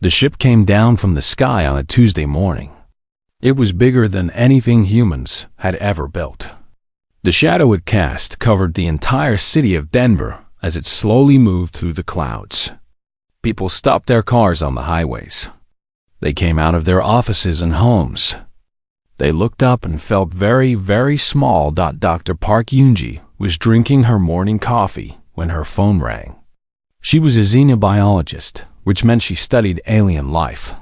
The ship came down from the sky on a Tuesday morning. It was bigger than anything humans had ever built. The shadow it cast covered the entire city of Denver as it slowly moved through the clouds. People stopped their cars on the highways. They came out of their offices and homes. They looked up and felt very, very small. Dr. Park Yoonji was drinking her morning coffee when her phone rang. She was a xenobiologist, which meant she studied alien life.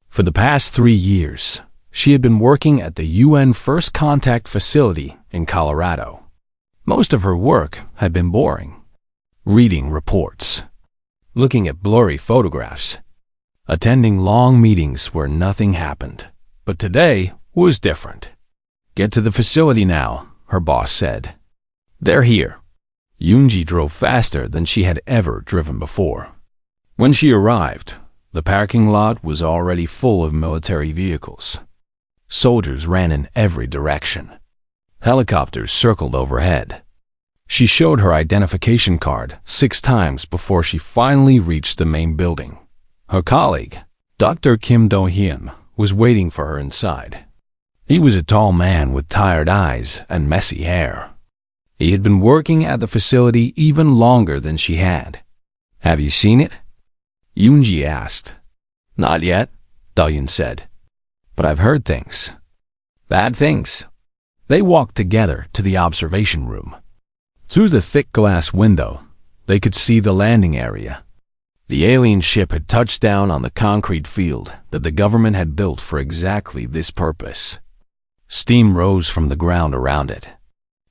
For the past 3 years, she had been working at the UN First Contact Facility in Colorado. Most of her work had been boring. Reading reports, looking at blurry photographs, attending long meetings where nothing happened. But today was different. "Get to the facility now," her boss said. "They're here." Yoonji drove faster than she had ever driven before. When she arrived, the parking lot was already full of military vehicles. Soldiers ran in every direction. Helicopters circled overhead. She showed her identification card 6 times before she finally reached the main building. Her colleague, Dr. Kim Do-hyun, was waiting for her inside. He was a tall man with tired eyes and messy hair. He had been working at the facility even longer than she had. "Have you seen it?" Yoonji asked. "Not yet," Do-hyun said. "But I've heard things." "Bad things." They walked together to the observation room. Through the thick glass window, they could see the landing area. The alien ship had touched down on the concrete field that the government had built for exactly this purpose. Steam rose from the ground around it.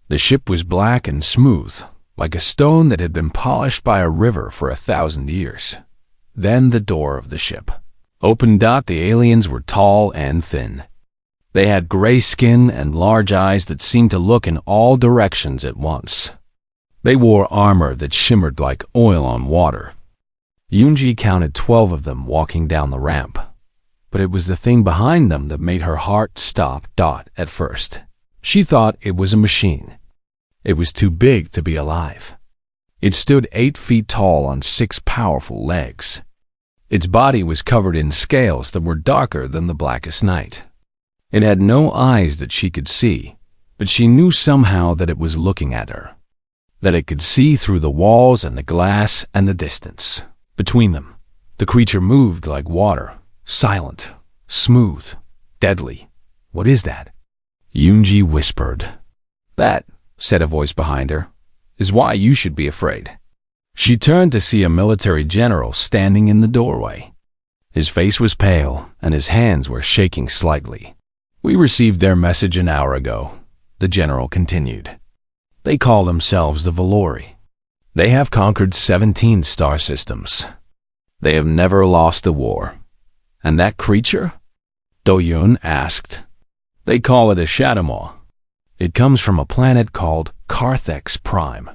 The ship was black and smooth, like a stone that had been polished by a river for 1,000 years. Then the door of the ship opened. The aliens were tall and thin. They had gray skin and large eyes that seemed to look in all directions at once. They wore armor that shimmered like oil on water. Yoonji counted 12 of them walking down the ramp, but it was the thing behind them that made her heart stop. At first, she thought it was a machine. It was too big to be alive. It stood 8 feet tall on 6 powerful legs. Its body was covered in scales that were darker than the blackest night. It had no eyes that she could see, but she knew somehow that it was looking at her, that it could see through the walls and the glass and the distance. Between them, the creature moved like water, silent, smooth, deadly. "What is that?" Yoonji whispered. "That," said a voice behind her, "is why you should be afraid." She turned to see a military general standing in the doorway. His face was pale and his hands were shaking slightly. "We received their message an hour ago," the general continued. "They call themselves the Valori. They have conquered 17 star systems. They have never lost a war." "And that creature?" Do-hyun asked. "They call it a Shadowmaw. It comes from a planet called Carthex Prime,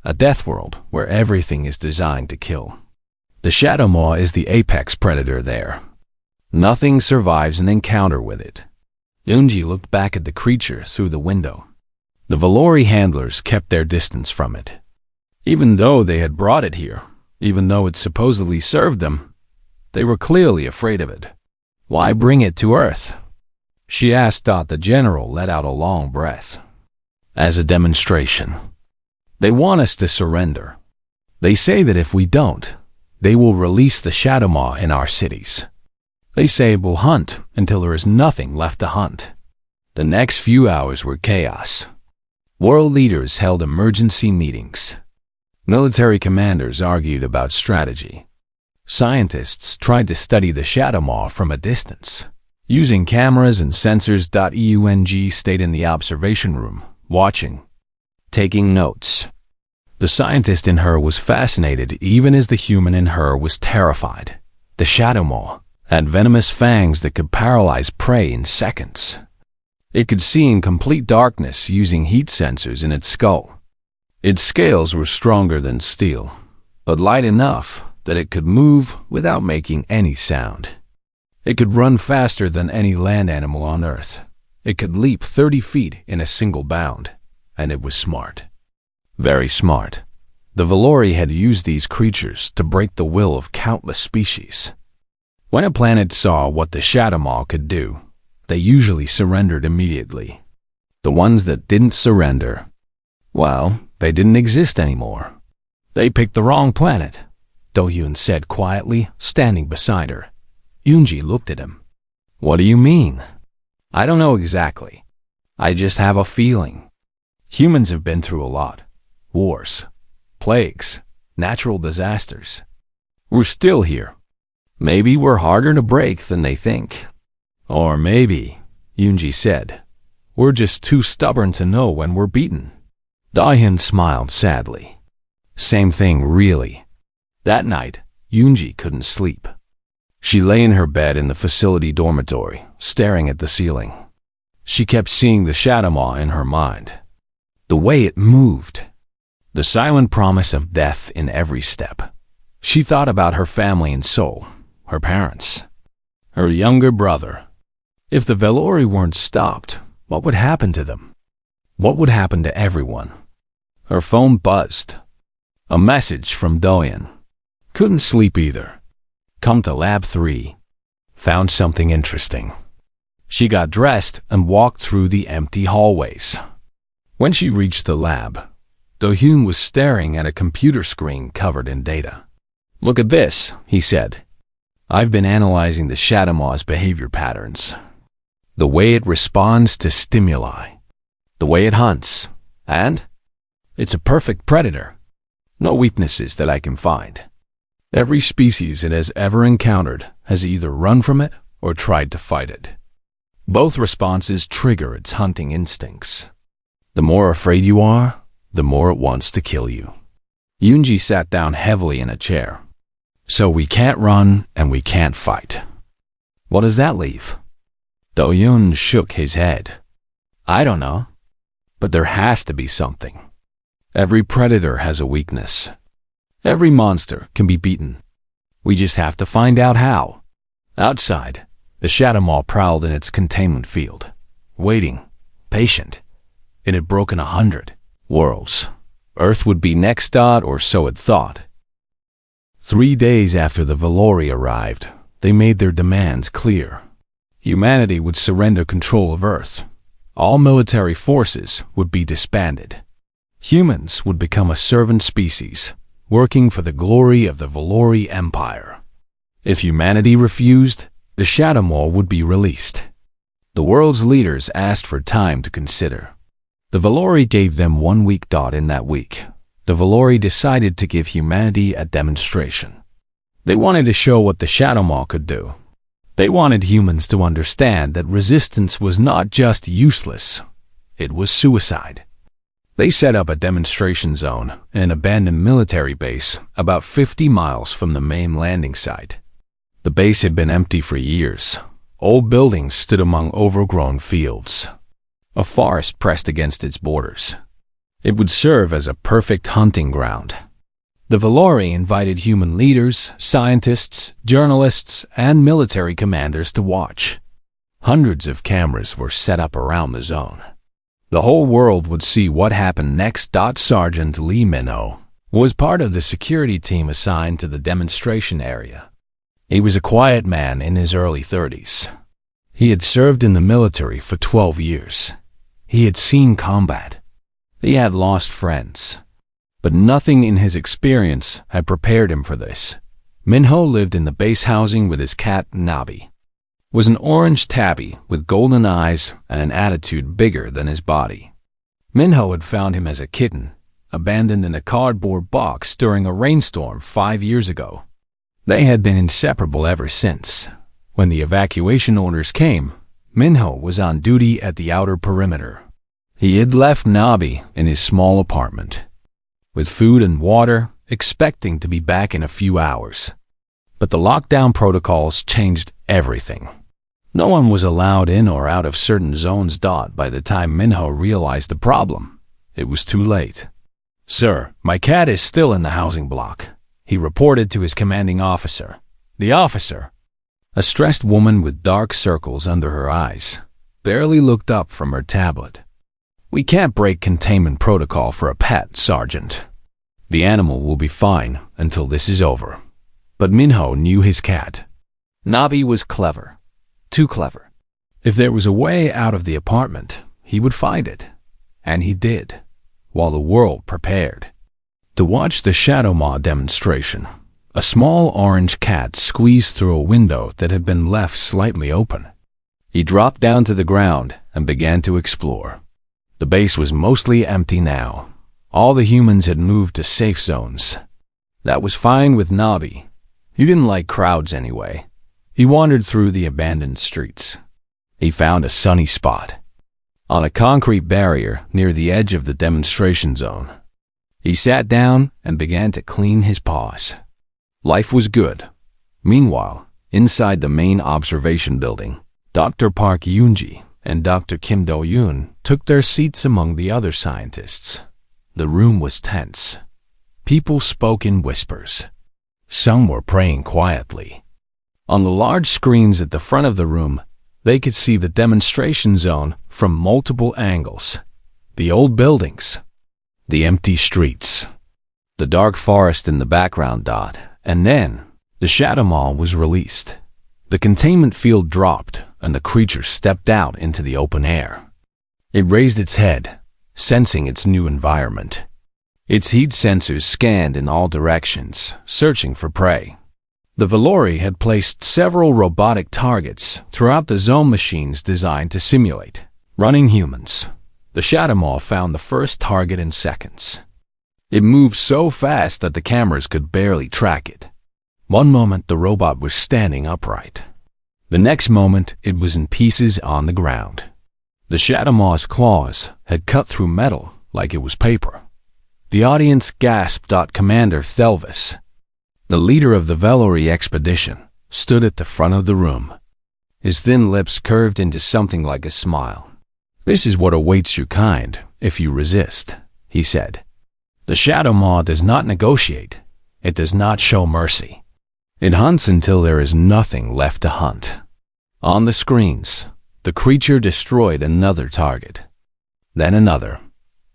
a death world where everything is designed to kill. The Shadowmaw is the apex predator there. Nothing survives an encounter with it." Yoonji looked back at the creature through the window. The Valori handlers kept their distance from it. Even though they had brought it here, even though it supposedly served them, they were clearly afraid of it. "Why bring it to Earth?" she asked. The general let out a long breath. "As a demonstration. They want us to surrender. They say that if we don't, they will release the Shadowmaw in our cities. They say we'll hunt until there is nothing left to hunt." The next few hours were chaos. World leaders held emergency meetings. Military commanders argued about strategy. Scientists tried to study the Shadowmaw from a distance, using cameras and sensors. Yoonji stayed in the observation room, watching, taking notes. The scientist in her was fascinated even as the human in her was terrified. The Shadowmaw had venomous fangs that could paralyze prey in seconds. It could see in complete darkness using heat sensors in its skull. Its scales were stronger than steel, but light enough that it could move without making any sound. It could run faster than any land animal on Earth. It could leap 30 feet in a single bound, and it was smart. Very smart. The Valori had used these creatures to break the will of countless species. When a planet saw what the Shadow Maw could do, they usually surrendered immediately. The ones that didn't surrender, well, they didn't exist anymore. They picked the wrong planet, Do-Hyun said quietly, standing beside her. Yoonji looked at him. What do you mean? I don't know exactly. I just have a feeling. Humans have been through a lot. Wars, plagues, natural disasters. We're still here. Maybe we're harder to break than they think. Or maybe, Yoonji said, we're just too stubborn to know when we're beaten. Do-Hyun smiled sadly. Same thing, really. That night, Yoonji couldn't sleep. She lay in her bed in the facility dormitory, staring at the ceiling. She kept seeing the Shadow Maw in her mind. The way it moved. The silent promise of death in every step. She thought about her family and soul, her parents, her younger brother. If the Valori weren't stopped, what would happen to them? What would happen to everyone? Her phone buzzed. A message from Do-Hyun. Couldn't sleep either. Come to Lab 3. Found something interesting. She got dressed and walked through the empty hallways. When she reached the lab, Do-Hyun was staring at a computer screen covered in data. Look at this, he said. I've been analyzing the Shadow Maw's behavior patterns. The way it responds to stimuli. The way it hunts. And it's a perfect predator. No weaknesses that I can find. Every species it has ever encountered has either run from it or tried to fight it. Both responses trigger its hunting instincts. The more afraid you are, the more it wants to kill you. Yoonji sat down heavily in a chair. So we can't run and we can't fight. What does that leave? Do-Hyun shook his head. I don't know. But there has to be something. Every predator has a weakness. Every monster can be beaten. We just have to find out how. Outside, the Shadow Maw prowled in its containment field, waiting, patient. It had broken 100 worlds. Earth would be next, or so it thought. 3 days after the Valori arrived, they made their demands clear. Humanity would surrender control of Earth. All military forces would be disbanded. Humans would become a servant species, working for the glory of the Valori Empire. If humanity refused, the Shadow Maw would be released. The world's leaders asked for time to consider. The Valori gave them 1 week. In that week, the Valori decided to give humanity a demonstration. They wanted to show what the Shadow Maw could do. They wanted humans to understand that resistance was not just useless, it was suicide. They set up a demonstration zone in an abandoned military base about 50 miles from the main landing site. The base had been empty for years. Old buildings stood among overgrown fields. A forest pressed against its borders. It would serve as a perfect hunting ground. The Valori invited human leaders, scientists, journalists, and military commanders to watch. Hundreds of cameras were set up around the zone. The whole world would see what happened next. Sergeant Lee Min-ho was part of the security team assigned to the demonstration area. He was a quiet man in his early 30s. He had served in the military for 12 years. He had seen combat. He had lost friends. But nothing in his experience had prepared him for this. Min-ho lived in the base housing with his cat, Nabi. Was an orange tabby with golden eyes and an attitude bigger than his body. Min-ho had found him as a kitten, abandoned in a cardboard box during a rainstorm 5 years ago. They had been inseparable ever since. When the evacuation orders came, Min-ho was on duty at the outer perimeter. He had left Nabi in his small apartment, with food and water, expecting to be back in a few hours. But the lockdown protocols changed everything. No one was allowed in or out of certain zones. By the time Min-ho realized the problem, it was too late. Sir, my cat is still in the housing block, he reported to his commanding officer. The officer, a stressed woman with dark circles under her eyes, barely looked up from her tablet. We can't break containment protocol for a pet, Sergeant. The animal will be fine until this is over. But Min-ho knew his cat. Nabi was clever. Too clever. If there was a way out of the apartment, he would find it. And he did, while the world prepared. To watch the Shadow Maw demonstration, a small orange cat squeezed through a window that had been left slightly open. He dropped down to the ground and began to explore. The base was mostly empty now. All the humans had moved to safe zones. That was fine with Nabi. He didn't like crowds anyway. He wandered through the abandoned streets. He found a sunny spot on a concrete barrier near the edge of the demonstration zone. He sat down and began to clean his paws. Life was good. Meanwhile, inside the main observation building, Dr. Park Yoonji and Dr. Kim Do-yoon took their seats among the other scientists. The room was tense. People spoke in whispers. Some were praying quietly. On the large screens at the front of the room, they could see the demonstration zone from multiple angles. The old buildings, the empty streets, the dark forest in the background. And then, the Shadow Maw was released. The containment field dropped, and the creature stepped out into the open air. It raised its head, sensing its new environment. Its heat sensors scanned in all directions, searching for prey. The Valori had placed several robotic targets throughout the zone machines designed to simulate running humans. The Shadow Maw found the first target in seconds. It moved so fast that the cameras could barely track it. One moment the robot was standing upright. The next moment it was in pieces on the ground. The Shadow Maw's claws had cut through metal like it was paper. The audience gasped. Commander Thelvis, the leader of the Valori expedition, stood at the front of the room. His thin lips curved into something like a smile. "This is what awaits your kind if you resist," he said. "The Shadow Maw does not negotiate. It does not show mercy. It hunts until there is nothing left to hunt." On the screens, the creature destroyed another target. Then another.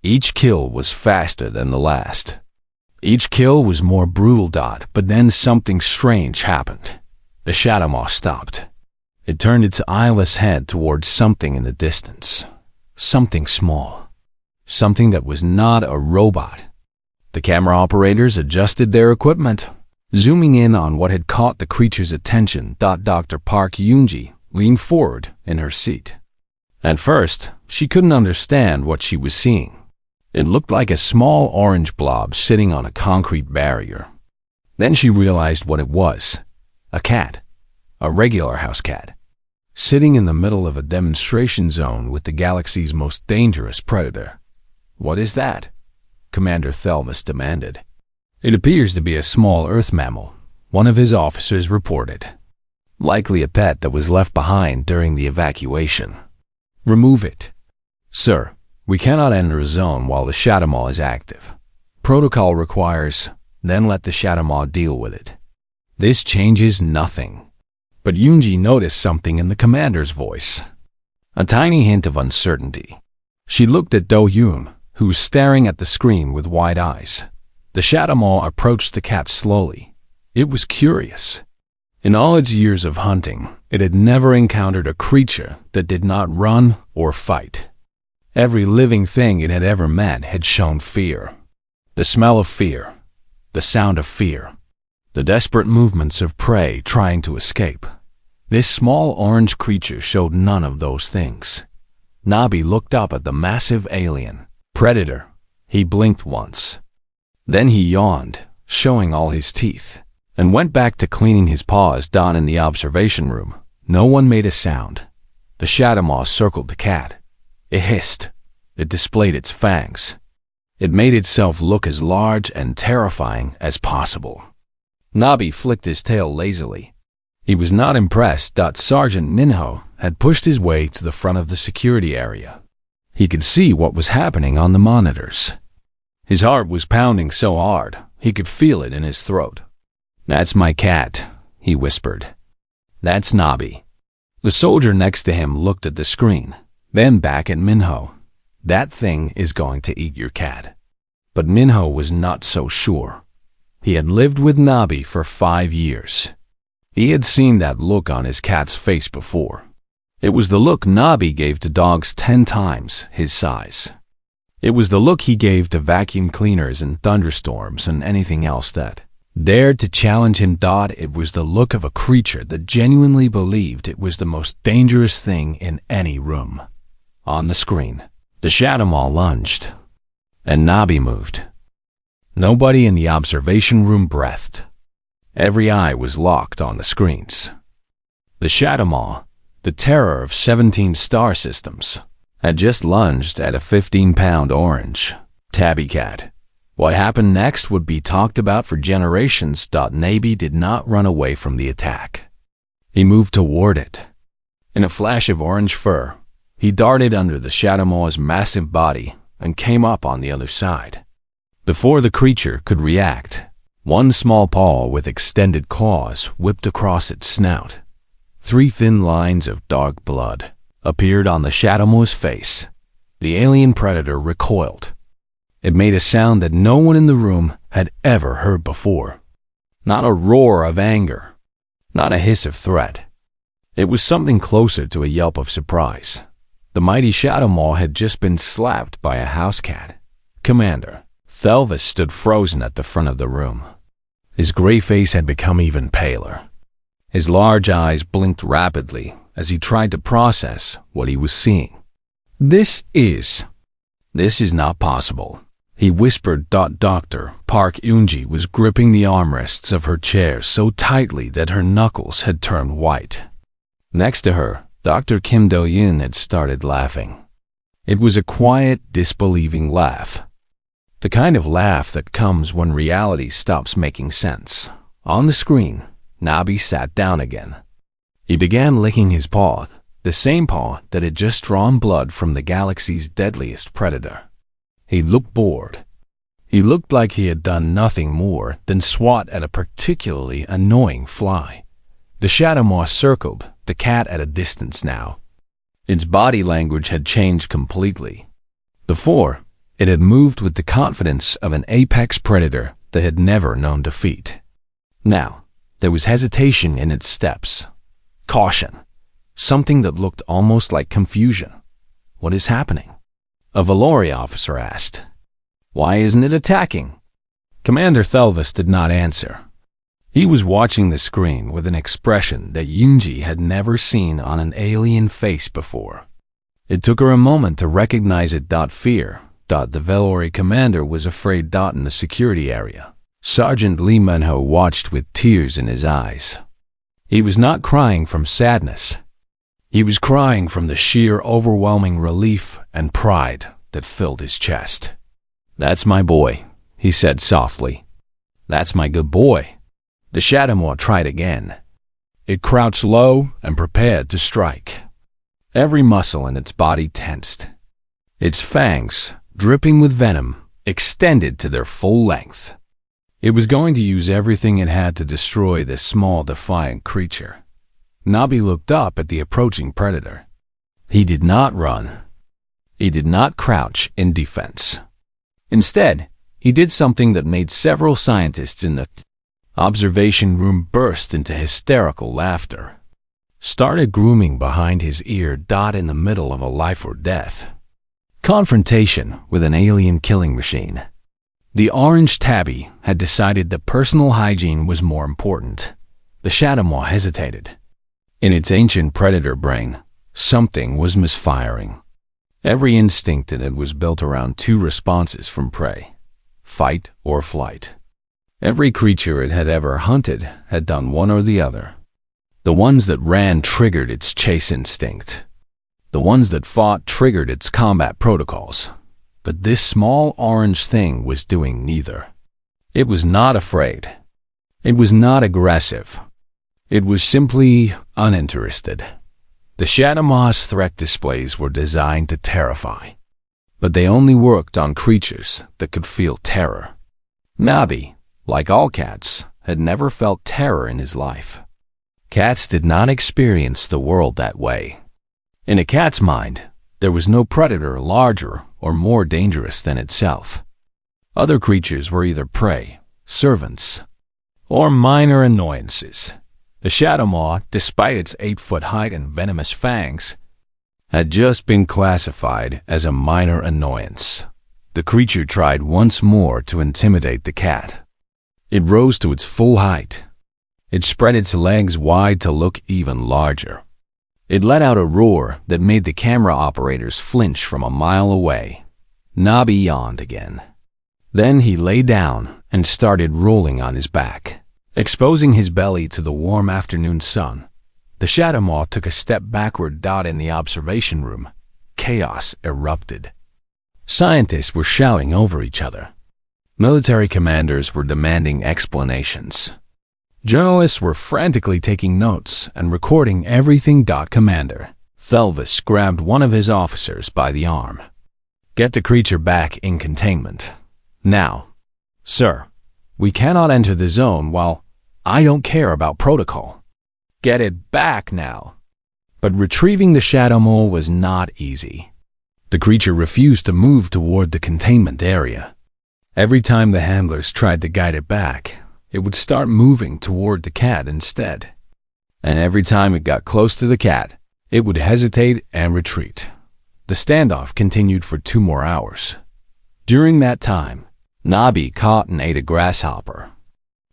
Each kill was faster than the last. Each kill was more brutal. But then something strange happened. The Shadow Maw stopped. It turned its eyeless head towards something in the distance. Something small. Something that was not a robot. The camera operators adjusted their equipment, zooming in on what had caught the creature's attention. Dr. Park Yoonji leaned forward in her seat. At first, she couldn't understand what she was seeing. It looked like a small orange blob sitting on a concrete barrier. Then she realized what it was. A cat. A regular house cat. Sitting in the middle of a demonstration zone with the galaxy's most dangerous predator. "What is that?" Commander Thelvis demanded. "It appears to be a small Earth mammal," one of his officers reported. "Likely a pet that was left behind during the evacuation. Remove it." "Sir, we cannot enter a zone while the Shadow Maw is active. Protocol requires, then let the Shadow Maw deal with it." This changes nothing. But Yoonji noticed something in the commander's voice. A tiny hint of uncertainty. She looked at Do-yoon, who was staring at the screen with wide eyes. The Shadow Maw approached the cat slowly. It was curious. In all its years of hunting, it had never encountered a creature that did not run or fight. Every living thing it had ever met had shown fear. The smell of fear. The sound of fear. The desperate movements of prey trying to escape. This small orange creature showed none of those things. Nabi looked up at the massive alien. "Predator." He blinked once. Then he yawned, showing all his teeth, and went back to cleaning his paws. In the observation room, no one made a sound. The Shadow Maw circled the cat. It hissed. It displayed its fangs. It made itself look as large and terrifying as possible. Nabi flicked his tail lazily. He was not impressed. Sergeant Minho had pushed his way to the front of the security area. He could see what was happening on the monitors. His heart was pounding so hard, he could feel it in his throat. "That's my cat," he whispered. "That's Nabi." The soldier next to him looked at the screen, then back at Minho. "That thing is going to eat your cat." But Minho was not so sure. He had lived with Nabi for 5 years. He had seen that look on his cat's face before. It was the look Nabi gave to dogs 10 times his size. It was the look he gave to vacuum cleaners and thunderstorms and anything else that dared to challenge him. It was the look of a creature that genuinely believed it was the most dangerous thing in any room. On the screen, the Shadow Maw lunged, and Nabi moved. Nobody in the observation room breathed. Every eye was locked on the screens. The Shadow Maw, the terror of 17 star systems, had just lunged at a 15-pound orange tabby cat. What happened next would be talked about for generations. Nabi did not run away from the attack. He moved toward it. In a flash of orange fur, he darted under the Shadow Maw's massive body and came up on the other side. Before the creature could react, one small paw with extended claws whipped across its snout. 3 thin lines of dark blood appeared on the Shadow Maw's face. The alien predator recoiled. It made a sound that no one in the room had ever heard before. Not a roar of anger, not a hiss of threat. It was something closer to a yelp of surprise. The mighty Shadow Maw had just been slapped by a house cat. Commander Thelvis stood frozen at the front of the room. His gray face had become even paler. His large eyes blinked rapidly as he tried to process what he was seeing. This is not possible, he whispered. Dr. Park Eunji was gripping the armrests of her chair so tightly that her knuckles had turned white. Next to her, Dr. Kim Do-yoon had started laughing. It was a quiet, disbelieving laugh. The kind of laugh that comes when reality stops making sense. On the screen, Nabi sat down again. He began licking his paw, the same paw that had just drawn blood from the galaxy's deadliest predator. He looked bored. He looked like he had done nothing more than swat at a particularly annoying fly. The Shadow Maw circled the cat at a distance now. Its body language had changed completely. Before, it had moved with the confidence of an apex predator that had never known defeat. Now, there was hesitation in its steps. Caution. Something that looked almost like confusion. What is happening? A Valori officer asked. Why isn't it attacking? Commander Thelvis did not answer. He was watching the screen with an expression that Eunji had never seen on an alien face before. It took her a moment to recognize it. Fear. The Valori commander was afraid. In the security area, Sergeant Lee Menho watched with tears in his eyes. He was not crying from sadness. He was crying from the sheer overwhelming relief and pride that filled his chest. That's my boy, he said softly. That's my good boy. The Shadow Maw tried again. It crouched low and prepared to strike. Every muscle in its body tensed. Its fangs, dripping with venom, extended to their full length. It was going to use everything it had to destroy this small, defiant creature. Nabi looked up at the approaching predator. He did not run. He did not crouch in defense. Instead, he did something that made several scientists in the observation room burst into hysterical laughter. Started grooming behind his ear. In the middle of a life or death confrontation with an alien killing machine. The orange tabby had decided that personal hygiene was more important. The Shadow Maw hesitated. In its ancient predator brain, something was misfiring. Every instinct in it was built around 2 responses from prey: fight or flight. Every creature it had ever hunted had done one or the other. The ones that ran triggered its chase instinct. The ones that fought triggered its combat protocols. But this small orange thing was doing neither. It was not afraid. It was not aggressive. It was simply uninterested. The Shadow Maw's threat displays were designed to terrify, but they only worked on creatures that could feel terror. Nabi, like all cats, had never felt terror in his life. Cats did not experience the world that way. In a cat's mind, there was no predator larger or more dangerous than itself. Other creatures were either prey, servants, or minor annoyances. The shadow maw, despite its 8-foot height and venomous fangs, had just been classified as a minor annoyance. The creature tried once more to intimidate the cat. It rose to its full height. It spread its legs wide to look even larger. It let out a roar that made the camera operators flinch from a mile away. Nobby yawned again. Then he lay down and started rolling on his back, exposing his belly to the warm afternoon sun. The shadow maw took a step backward. In the observation room, chaos erupted. Scientists were shouting over each other. Military commanders were demanding explanations. Journalists were frantically taking notes and recording everything. Commander Thelvis grabbed one of his officers by the arm. "Get the creature back in containment. Now." "Sir, we cannot enter the zone while I don't care about protocol." "Get it back now." But retrieving the shadow mole was not easy. The creature refused to move toward the containment area. Every time the handlers tried to guide it back, it would start moving toward the cat instead. And every time it got close to the cat, it would hesitate and retreat. The standoff continued for 2 more hours. During that time, Nobby caught and ate a grasshopper.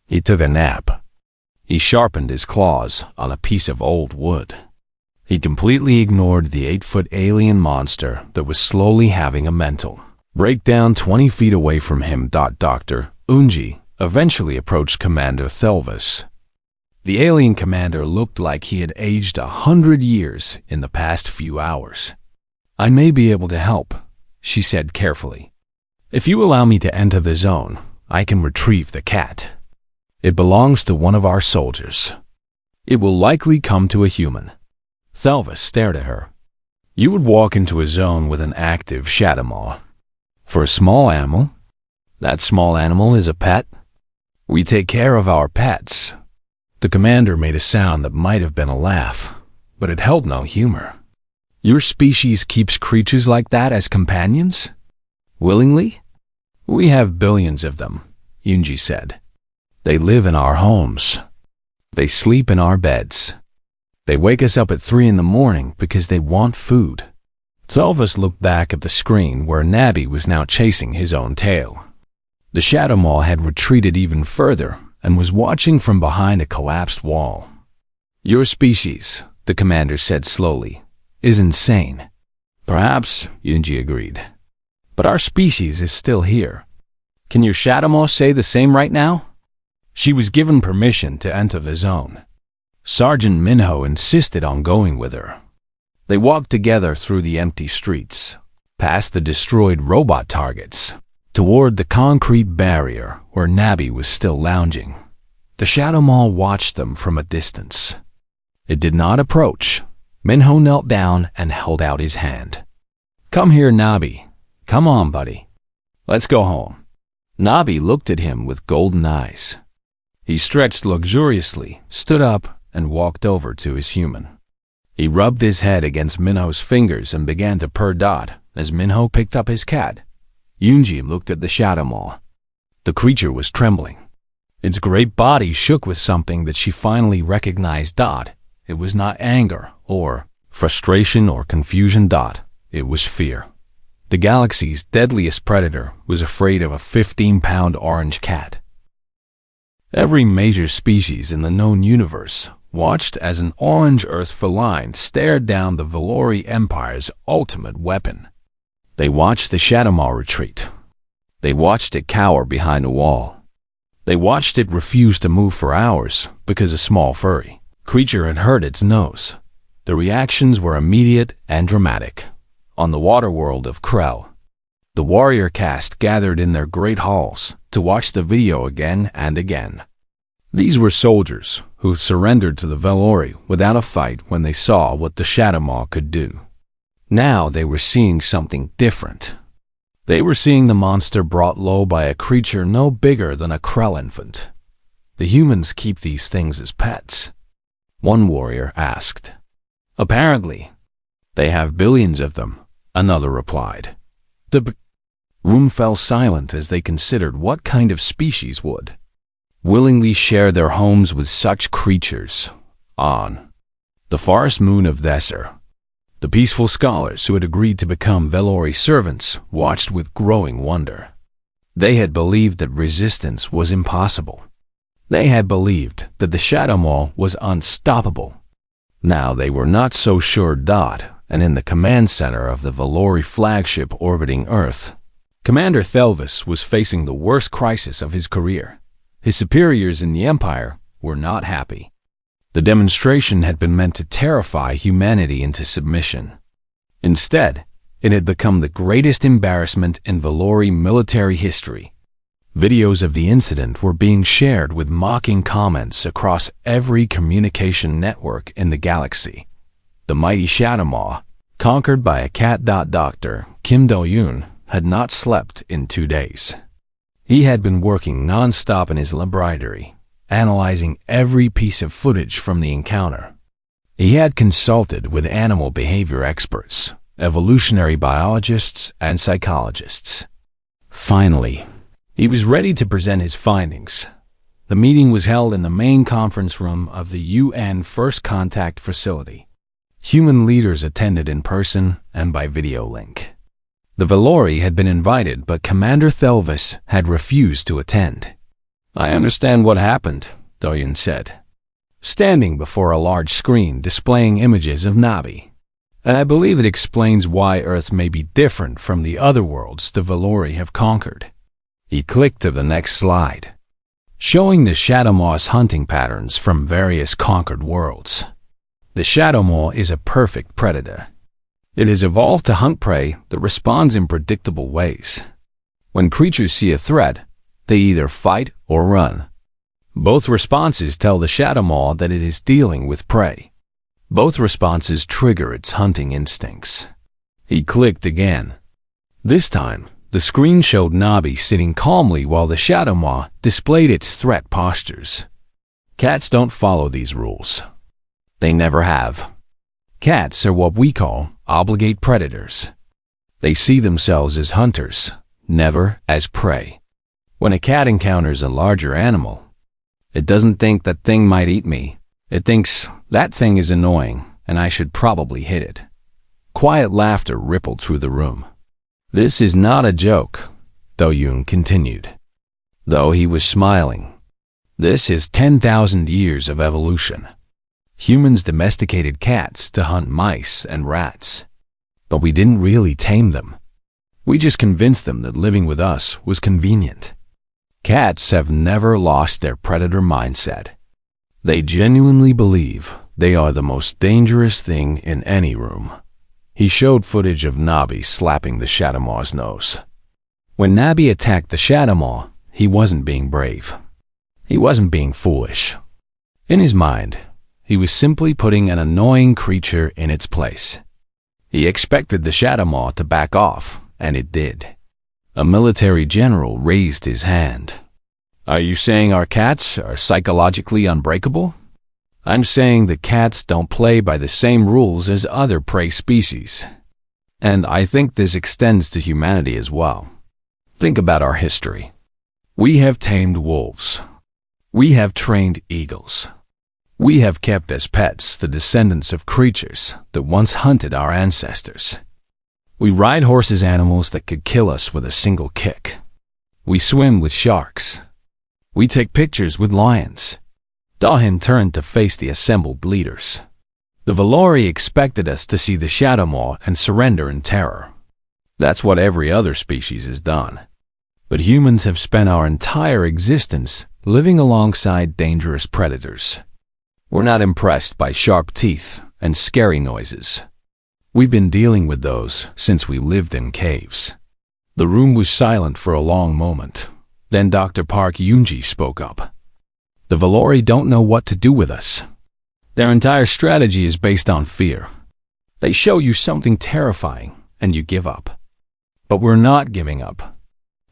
He took a nap. He sharpened his claws on a piece of old wood. He completely ignored the 8-foot alien monster that was slowly having a mental breakdown 20 feet away from him. Dr. Unji eventually approached Commander Thelvis. The alien commander looked like he had aged 100 years in the past few hours. "I may be able to help," she said carefully. "If you allow me to enter the zone, I can retrieve the cat. It belongs to one of our soldiers. It will likely come to a human." Thelvis stared at her. "You would walk into a zone with an active shadow maw. For a small animal? That small animal is a pet? We take care of our pets." The commander made a sound that might have been a laugh, but it held no humor. "Your species keeps creatures like that as companions? Willingly? We have billions of them," Unji said. "They live in our homes. They sleep in our beds. They wake us up at 3 in the morning because they want food." Thelvis looked back at the screen where Nobby was now chasing his own tail. The shadow maw had retreated even further and was watching from behind a collapsed wall. "Your species," the commander said slowly, "is insane." "Perhaps," Unji agreed. "But our species is still here. Can your shadow maw say the same right now?" She was given permission to enter the zone. Sergeant Minho insisted on going with her. They walked together through the empty streets, past the destroyed robot targets, toward the concrete barrier where Nobby was still lounging. The shadow maw watched them from a distance. It did not approach. Minho knelt down and held out his hand. "Come here, Nobby. Come on, buddy. Let's go home." Nobby looked at him with golden eyes. He stretched luxuriously, stood up, and walked over to his human. He rubbed his head against Minho's fingers and began to purr. As Minho picked up his cat, Unji looked at the shadow maw. The creature was trembling. Its great body shook with something that she finally recognized. It was not anger or frustration or confusion. It was fear. The galaxy's deadliest predator was afraid of a 15-pound orange cat. Every major species in the known universe watched as an orange Earth feline stared down the Valori Empire's ultimate weapon. They watched the shadow maw retreat. They watched it cower behind a wall. They watched it refuse to move for hours because a small furry creature had hurt its nose. The reactions were immediate and dramatic. On the water world of Krell, the warrior caste gathered in their great halls to watch the video again and again. These were soldiers who surrendered to the Valori without a fight when they saw what the shadow maw could do. Now they were seeing something different. They were seeing the monster brought low by a creature no bigger than a Krell infant. "The humans keep these things as pets?" one warrior asked. "Apparently. They have billions of them," another replied. The room fell silent as they considered what kind of species would willingly share their homes with such creatures. On the forest moon of Thesser, the peaceful scholars who had agreed to become Velori servants watched with growing wonder. They had believed that resistance was impossible. They had believed that the Shadow Maw was unstoppable. Now they were not so sure. And in the command center of the Velori flagship orbiting Earth, Commander Thelvis was facing the worst crisis of his career. His superiors in the Empire were not happy. The demonstration had been meant to terrify humanity into submission. Instead, it had become the greatest embarrassment in Velori military history. Videos of the incident were being shared with mocking comments across every communication network in the galaxy. The mighty Shadow Maw, conquered by a cat. Dr. Kim Do-yoon had not slept in 2 days. He had been working non-stop in his laboratory, analyzing every piece of footage from the encounter. He had consulted with animal behavior experts, evolutionary biologists, and psychologists. Finally, he was ready to present his findings. The meeting was held in the main conference room of the UN First Contact Facility. Human leaders attended in person and by video link. The Velori had been invited, but Commander Thelvis had refused to attend. "I understand what happened," Do-yoon said, standing before a large screen displaying images of Navi. "And I believe it explains why Earth may be different from the other worlds the Velori have conquered." He clicked to the next slide, showing the Shadow Maw's hunting patterns from various conquered worlds. The Shadow Maw is a perfect predator. It has evolved to hunt prey that responds in predictable ways. When creatures see a threat, they either fight or run. Both responses tell the Shadow Maw that it is dealing with prey. Both responses trigger its hunting instincts. He clicked again. This time, the screen showed Nabi sitting calmly while the Shadow Maw displayed its threat postures. Cats don't follow these rules. They never have. Cats are what we call obligate predators. They see themselves as hunters, never as prey. When a cat encounters a larger animal, it doesn't think that thing might eat me. It thinks that thing is annoying and I should probably hit it. Quiet laughter rippled through the room. "This is not a joke," Do-yoon continued, though he was smiling. "This is 10,000 years of evolution. Humans domesticated cats to hunt mice and rats. But we didn't really tame them. We just convinced them that living with us was convenient. Cats have never lost their predator mindset. They genuinely believe they are the most dangerous thing in any room." He showed footage of Nabi slapping the Shadow Maw's nose. When Nabi attacked the Shadow Maw, he wasn't being brave. He wasn't being foolish. In his mind, he was simply putting an annoying creature in its place. He expected the Shadow Maw to back off, and it did. A military general raised his hand. "Are you saying our cats are psychologically unbreakable?" "I'm saying that cats don't play by the same rules as other prey species. And I think this extends to humanity as well. Think about our history. We have tamed wolves. We have trained eagles. We have kept as pets the descendants of creatures that once hunted our ancestors. We ride horses, animals that could kill us with a single kick. We swim with sharks. We take pictures with lions." Dahin turned to face the assembled leaders. The Velori expected us to see the Shadow Maw and surrender in terror. That's what every other species has done. But humans have spent our entire existence living alongside dangerous predators. We're not impressed by sharp teeth and scary noises. We've been dealing with those since we lived in caves. The room was silent for a long moment. Then Dr. Park Yoonji spoke up. "The Velori don't know what to do with us. Their entire strategy is based on fear. They show you something terrifying and you give up. But we're not giving up.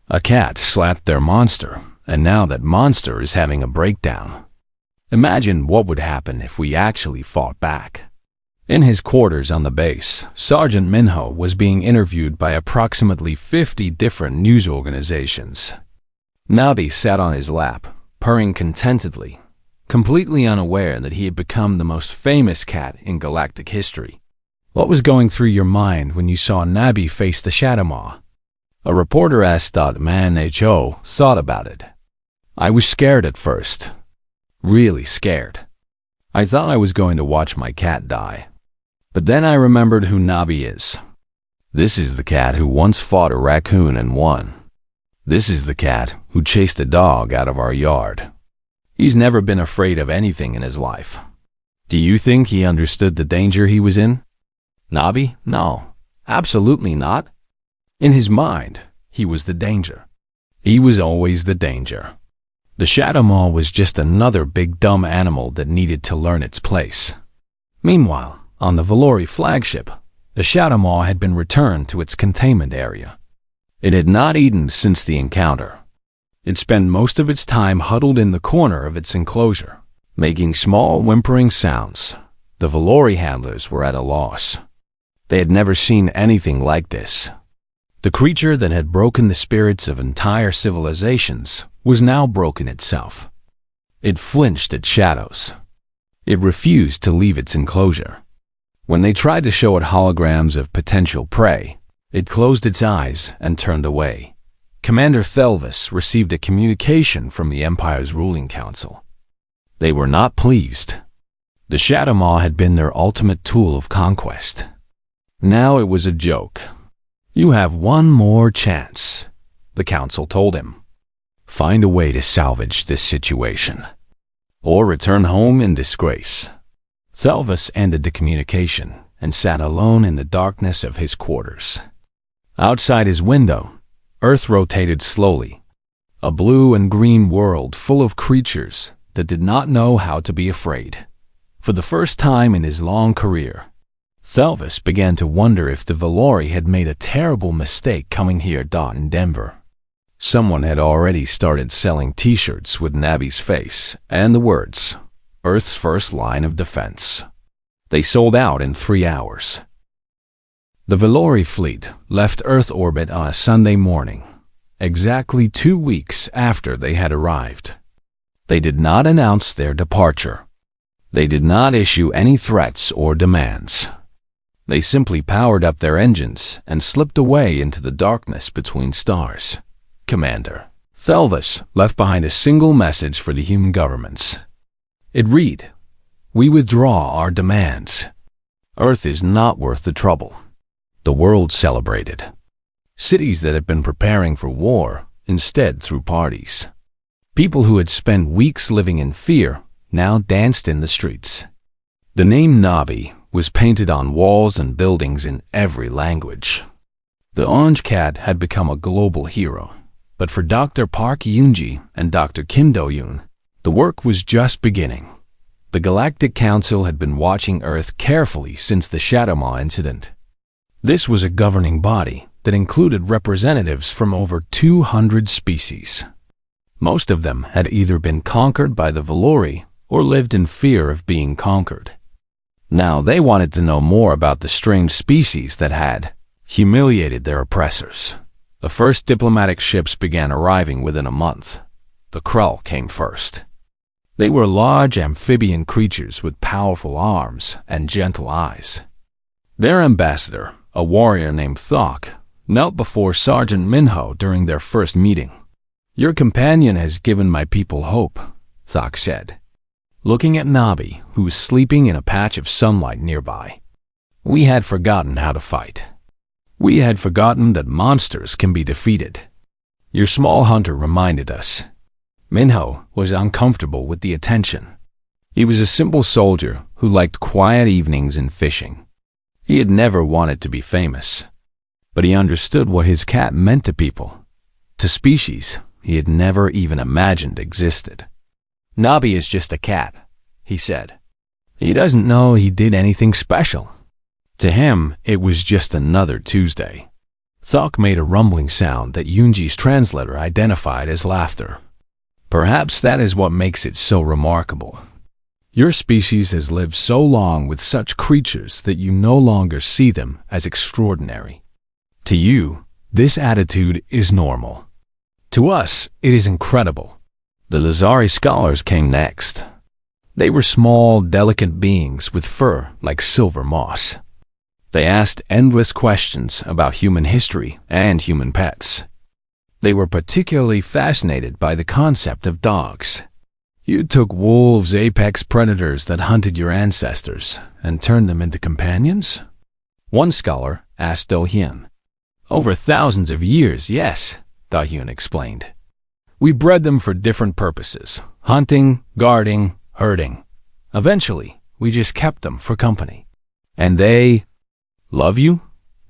A cat slapped their monster, and now that monster is having a breakdown. Imagine what would happen if we actually fought back." In his quarters on the base, Sergeant Minho was being interviewed by approximately 50 different news organizations. Nabi sat on his lap, purring contentedly, completely unaware that he had become the most famous cat in galactic history. "What was going through your mind when you saw Nabi face the Shadow Maw?" A reporter asked. "Man, Ho thought about it. I was scared at first. Really scared. I thought I was going to watch my cat die. But then I remembered who Nabi is. This is the cat who once fought a raccoon and won. This is the cat who chased a dog out of our yard. He's never been afraid of anything in his life. Do you think he understood the danger he was in? Nabi? No, absolutely not. In his mind, he was the danger. He was always the danger. The Shadow Maw was just another big dumb animal that needed to learn its place." Meanwhile, on the Valori flagship, the Shadow Maw had been returned to its containment area. It had not eaten since the encounter. It spent most of its time huddled in the corner of its enclosure, making small whimpering sounds. The Valori handlers were at a loss. They had never seen anything like this. The creature that had broken the spirits of entire civilizations was now broken itself. It flinched at shadows. It refused to leave its enclosure. When they tried to show it holograms of potential prey, it closed its eyes and turned away. Commander Thelvis received a communication from the Empire's ruling council. They were not pleased. The Shadow Maw had been their ultimate tool of conquest. Now it was a joke. "You have one more chance," the council told him. "Find a way to salvage this situation, or return home in disgrace." Thelvis ended the communication and sat alone in the darkness of his quarters. Outside his window, Earth rotated slowly, a blue and green world full of creatures that did not know how to be afraid. For the first time in his long career, Thelvis began to wonder if the Valori had made a terrible mistake coming here in Denver. Someone had already started selling t-shirts with Nabi's face and the words, "Earth's first line of defense." They sold out in 3 hours. The Valori fleet left Earth orbit on a Sunday morning, exactly 2 weeks after they had arrived. They did not announce their departure. They did not issue any threats or demands. They simply powered up their engines and slipped away into the darkness between stars. Commander Thelvis left behind a single message for the human governments. It read, "We withdraw our demands. Earth is not worth the trouble." The world celebrated. Cities that had been preparing for war instead threw parties. People who had spent weeks living in fear now danced in the streets. The name Nabi was painted on walls and buildings in every language. The orange cat had become a global hero, but for Dr. Park Yoonji and Dr. Kim Do-yoon, the work was just beginning. The Galactic Council had been watching Earth carefully since the Shadow Maw incident. This was a governing body that included representatives from over 200 species. Most of them had either been conquered by the Valori or lived in fear of being conquered. Now they wanted to know more about the strange species that had humiliated their oppressors. The first diplomatic ships began arriving within a month. The Krull came first. They were large amphibian creatures with powerful arms and gentle eyes. Their ambassador, a warrior named Thok, knelt before Sergeant Minho during their first meeting. "Your companion has given my people hope," Thok said, looking at Nabi, who was sleeping in a patch of sunlight nearby. "We had forgotten how to fight. We had forgotten that monsters can be defeated. Your small hunter reminded us." Minho was uncomfortable with the attention. He was a simple soldier who liked quiet evenings and fishing. He had never wanted to be famous, but he understood what his cat meant to people, to species he had never even imagined existed. "Nabi is just a cat," he said. "He doesn't know he did anything special." To him, it was just another Tuesday. Thok made a rumbling sound that Yoonji's translator identified as laughter. "Perhaps that is what makes it so remarkable. Your species has lived so long with such creatures that you no longer see them as extraordinary. To you, this attitude is normal. To us, it is incredible." The Lazari scholars came next. They were small, delicate beings with fur like silver moss. They asked endless questions about human history and human pets. They were particularly fascinated by the concept of dogs. You took wolves, apex predators that hunted your ancestors, and turned them into companions? One scholar asked Do-hyun. Over thousands of years, yes, Do-hyun explained. We bred them for different purposes: hunting, guarding, herding. Eventually, we just kept them for company. And they love you?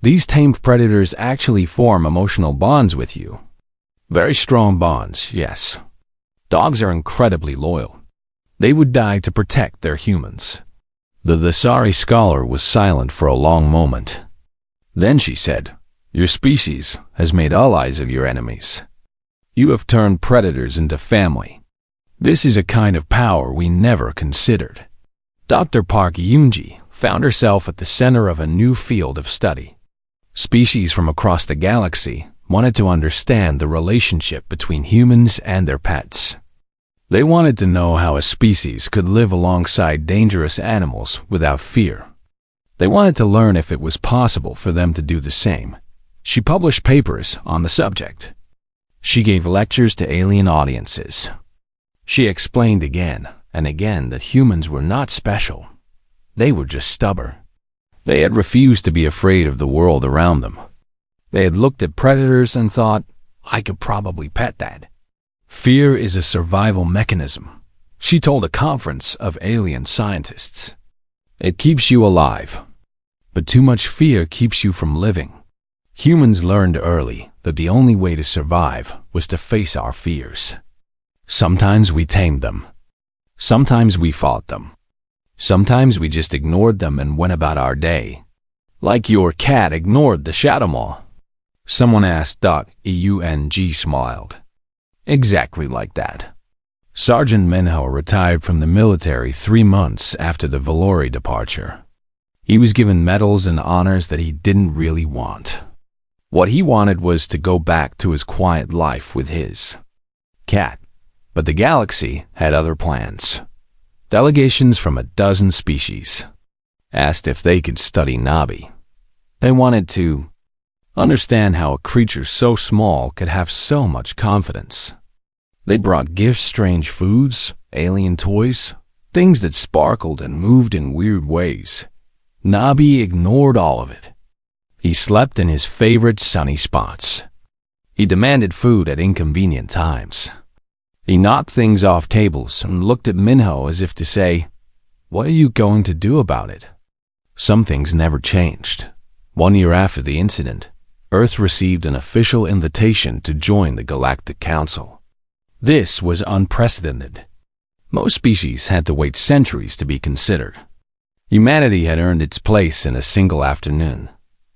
These tamed predators actually form emotional bonds with you. Very strong bonds, yes. Dogs are incredibly loyal. They would die to protect their humans. The Dasari scholar was silent for a long moment. Then she said, Your species has made allies of your enemies. You have turned predators into family. This is a kind of power we never considered. Dr. Park Yoonji found herself at the center of a new field of study. Species from across the galaxy wanted to understand the relationship between humans and their pets. They wanted to know how a species could live alongside dangerous animals without fear. They wanted to learn if it was possible for them to do the same. She published papers on the subject. She gave lectures to alien audiences. She explained again and again that humans were not special. They were just stubborn. They had refused to be afraid of the world around them. They had looked at predators and thought, I could probably pet that. Fear is a survival mechanism, she told a conference of alien scientists. It keeps you alive, but too much fear keeps you from living. Humans learned early that the only way to survive was to face our fears. Sometimes we tamed them. Sometimes we fought them. Sometimes we just ignored them and went about our day. Like your cat ignored the shadow maw. Someone asked. Eung smiled. Exactly like that. Sergeant Minho retired from the military 3 months after the Valori departure. He was given medals and honors that he didn't really want. What he wanted was to go back to his quiet life with his cat. But the galaxy had other plans. Delegations from a dozen species asked if they could study Nabi. They wanted to understand how a creature so small could have so much confidence. They brought gifts, strange foods, alien toys, things that sparkled and moved in weird ways. Nabi ignored all of it. He slept in his favorite sunny spots. He demanded food at inconvenient times. He knocked things off tables and looked at Minho as if to say, What are you going to do about it? Some things never changed. 1 year after the incident, Earth received an official invitation to join the Galactic Council. This was unprecedented. Most species had to wait centuries to be considered. Humanity had earned its place in a single afternoon,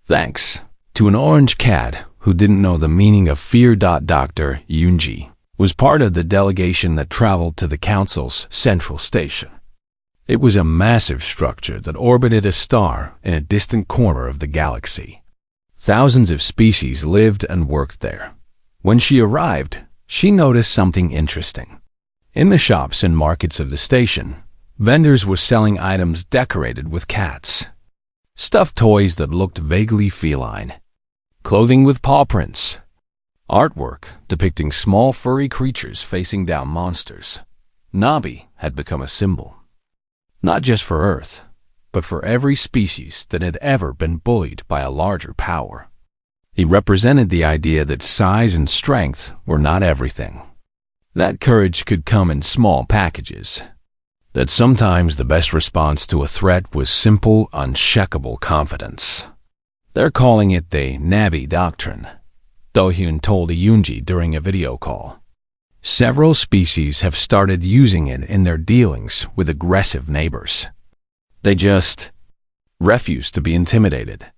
thanks to an orange cat who didn't know the meaning of fear. Dr. Yoonji was part of the delegation that traveled to the Council's central station. It was a massive structure that orbited a star in a distant corner of the galaxy. Thousands of species lived and worked there. When she arrived, she noticed something interesting. In the shops and markets of the station, vendors were selling items decorated with cats. Stuffed toys that looked vaguely feline. Clothing with paw prints. Artwork depicting small furry creatures facing down monsters. Nabi had become a symbol. Not just for Earth, but for every species that had ever been bullied by a larger power. He represented the idea that size and strength were not everything. That courage could come in small packages. That sometimes the best response to a threat was simple, unshakable confidence. They're calling it the Nabi Doctrine, Do-hyun told Yoonji during a video call. Several species have started using it in their dealings with aggressive neighbors. They just refuse to be intimidated.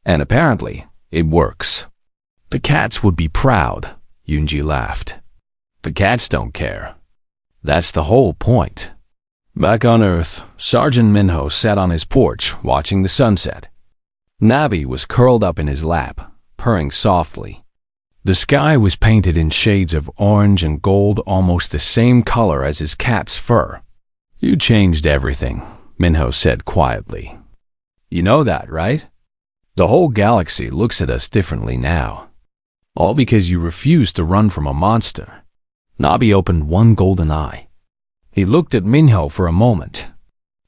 And apparently, it works. The cats would be proud, Yoonji laughed. The cats don't care. That's the whole point. Back on Earth, Sergeant Minho sat on his porch watching the sunset. Nabi was curled up in his lap, purring softly. The sky was painted in shades of orange and gold, almost the same color as his cat's fur. You changed everything, Minho said quietly. You know that, right? The whole galaxy looks at us differently now. All because you refused to run from a monster. Nabi opened one golden eye. He looked at Minho for a moment.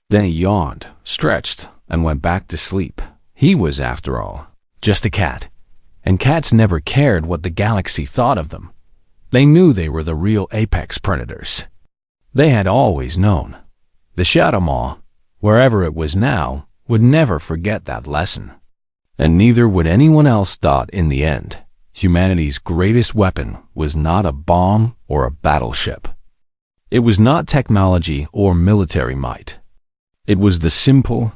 Then he yawned, stretched, and went back to sleep. He was, after all, just a cat. And cats never cared what the galaxy thought of them. They knew they were the real apex predators. They had always known. The Shadow Maw, wherever it was now, would never forget that lesson. And neither would anyone else thought in the end. Humanity's greatest weapon was not a bomb or a battleship. It was not technology or military might. It was the simple,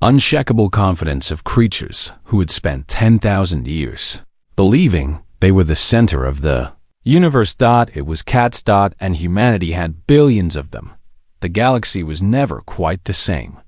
unshakable confidence of creatures who had spent 10,000 years believing they were the center of the universe. It was cats. And humanity had billions of them. The galaxy was never quite the same.